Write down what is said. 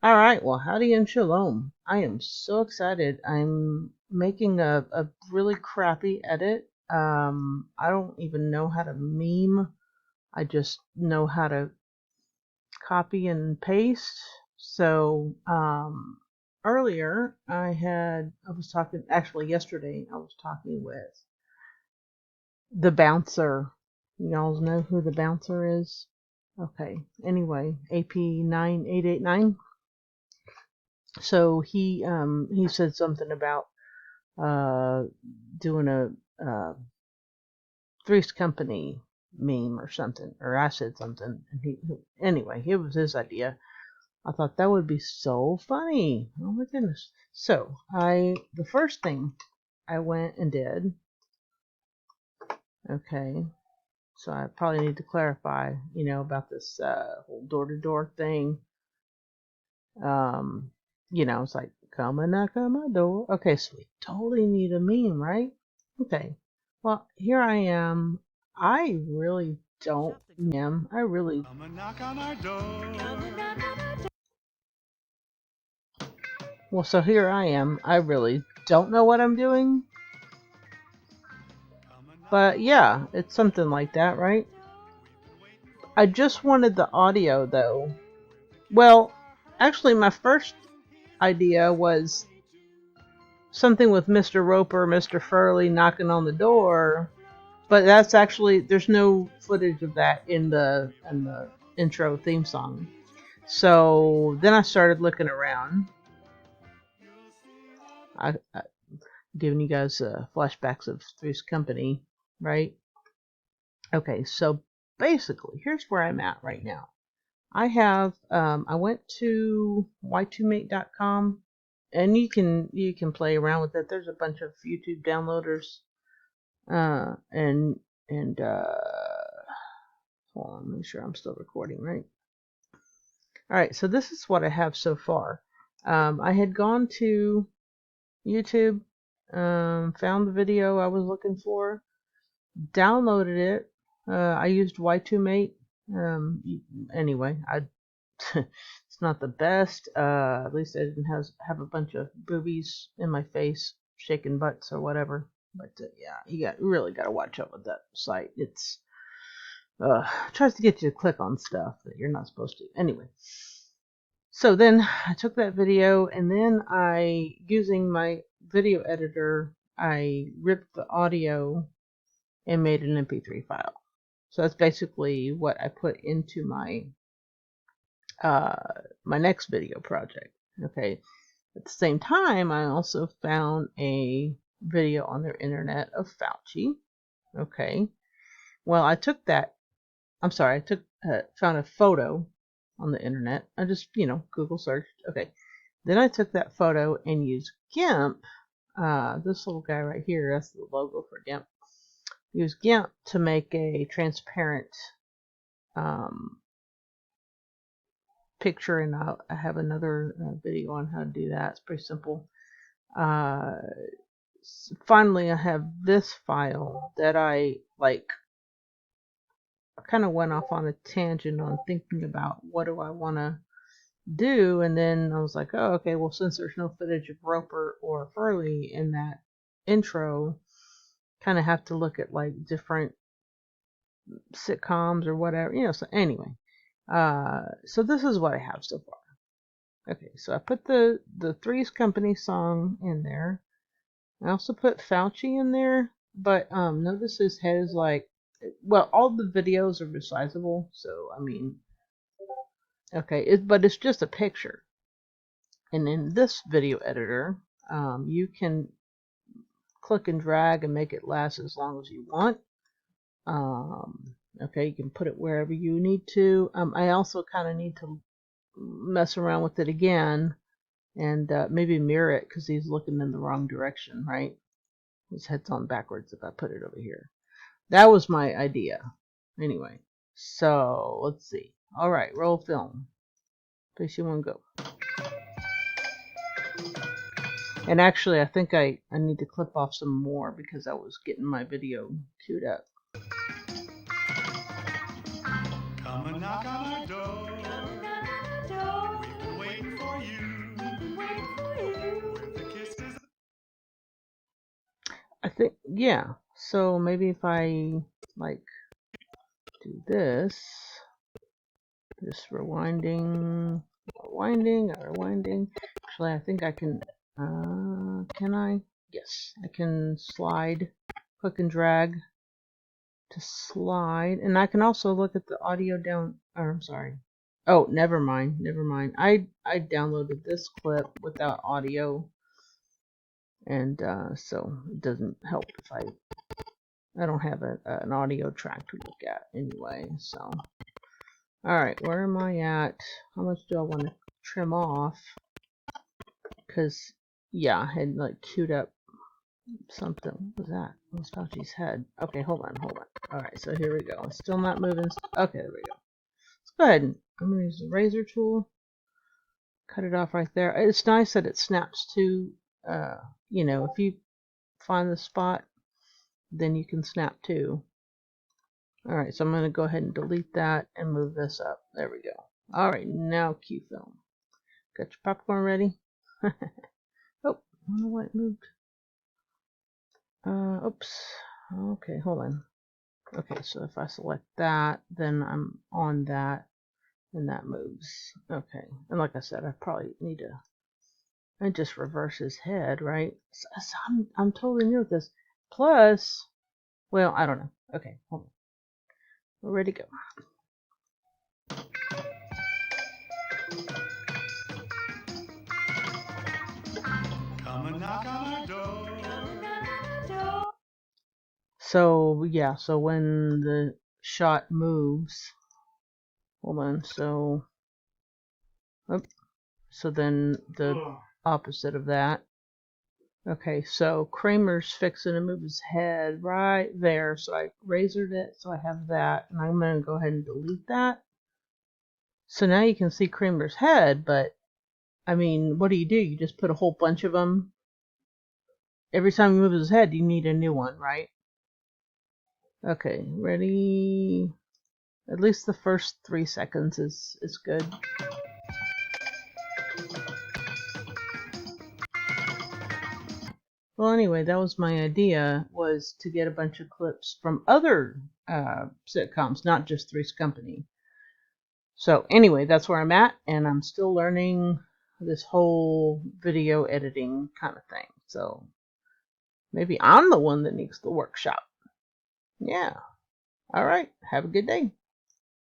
All right, well, howdy and shalom. I am so excited. I'm making a really crappy edit. I don't even know how to meme. I just know how to copy and paste. So, earlier I was talking, actually yesterday, I was talking with the bouncer. Y'all know who the bouncer is? Okay. Anyway, AP 9889. So he said something about uh doing a Three's Company meme or something, or I said something, and anyway, it was his idea. I thought that would be so funny. Oh my goodness! So the first thing I went and did, okay. So I probably need to clarify, about this whole door-to-door thing. Um, it's like, come and knock on my door. Okay, so we totally need a meme, right? Okay. Well, here I am. I really don't meme. I really. Come and knock on our door. Well, so here I am. I really don't know what I'm doing. But yeah, it's something like that, right? I just wanted the audio though. Well, actually, my first idea was something with Mr. Roper, Mr. Furley knocking on the door, but that's actually there's no footage of that in the intro theme song. So then I started looking around. I giving you guys flashbacks of Three's Company, right? Okay, so basically, here's where I'm at right now. I went to y2mate.com, and you can play around with it. There's a bunch of YouTube downloaders, and hold on, make sure I'm still recording, right? All right, so this is what I have so far. I had gone to YouTube, found the video I was looking for, downloaded it. I used Y2Mate. Anyway, it's not the best. At least I didn't have a bunch of boobies in my face, shaking butts or whatever. But yeah, you really got to watch out with that site. It's tries to get you to click on stuff that you're not supposed to. Anyway, so then I took that video and then using my video editor, I ripped the audio and made an MP3 file. So that's basically what I put into uh, my next video project. Okay. At the same time, I also found a video on their internet of Fauci. Okay. Well, I took that. I'm sorry. I found a photo on the internet. I just Google searched. Okay. Then I took that photo and used GIMP. This little guy right here. That's the logo for GIMP. Use GIMP to make a transparent um, picture, and I have another video on how to do that. It's pretty simple. Uh, Finally, I have this file that I kind of went off on a tangent on thinking about what do I want to do, and then I was like, oh, okay, well, since there's no footage of Roper or Furley in that intro, kind of have to look at like different sitcoms or whatever, So anyway, so this is what I have so far. Okay, so I put the Three's Company song in there. I also put Fauci in there, but notice his head is like, well, all the videos are resizable, so I mean, okay, but it's just a picture. And in this video editor, you can click and drag and make it last as long as you want. Okay, you can put it wherever you need to. I also kind of need to mess around with it again and maybe mirror it because he's looking in the wrong direction, right? His head's on backwards if I put it over here. That was my idea. Anyway, so let's see. All right, roll film. 3, 2, 1, go. And actually, I think I need to clip off some more because I was getting my video queued up. Come and knock on our door. We've been waiting for I think, yeah. So maybe if I like do this, just rewinding. Actually, I think I can I? Yes, I can slide, click and drag to slide, and I can also look at the audio down, or I'm sorry. Oh, never mind. I downloaded this clip without audio, and so it doesn't help if I don't have an audio track to look at anyway. So, all right, where am I at? How much do I want to trim off? Because yeah, I had like queued up something. What was that? It was Fauci's head. Okay, hold on. All right, so here we go. It's still not moving. Okay, there we go. Let's go ahead. I'm gonna use the razor tool. Cut it off right there. It's nice that it snaps to. You know, if you find the spot, then you can snap to. Alright, so I'm going to go ahead and delete that and move this up. There we go. Alright, now cue film. Got your popcorn ready? Oh, I don't know why it moved. Oops. Okay, hold on. Okay, so if I select that, then I'm on that, and that moves. Okay, and like I said, I probably need to. I just reverse his head, right? So I'm totally new with this. Plus, well, I don't know. Okay, hold on. We're ready to go. Come and knock on our door. So yeah, so when the shot moves, hold on, so so then the opposite of that. Okay, so Kramer's fixing to move his head right there, so I razored it, so I have that, and I'm going to go ahead and delete that. So now you can see Kramer's head, but I mean, what do? You just put a whole bunch of them. Every time he moves his head, you need a new one, right? Okay, ready? At least the first 3 seconds is good. Well, anyway, that was my idea, was to get a bunch of clips from other sitcoms, not just Three's Company. So anyway, that's where I'm at, and I'm still learning this whole video editing kind of thing. So maybe I'm the one that needs the workshop. Yeah. All right. Have a good day.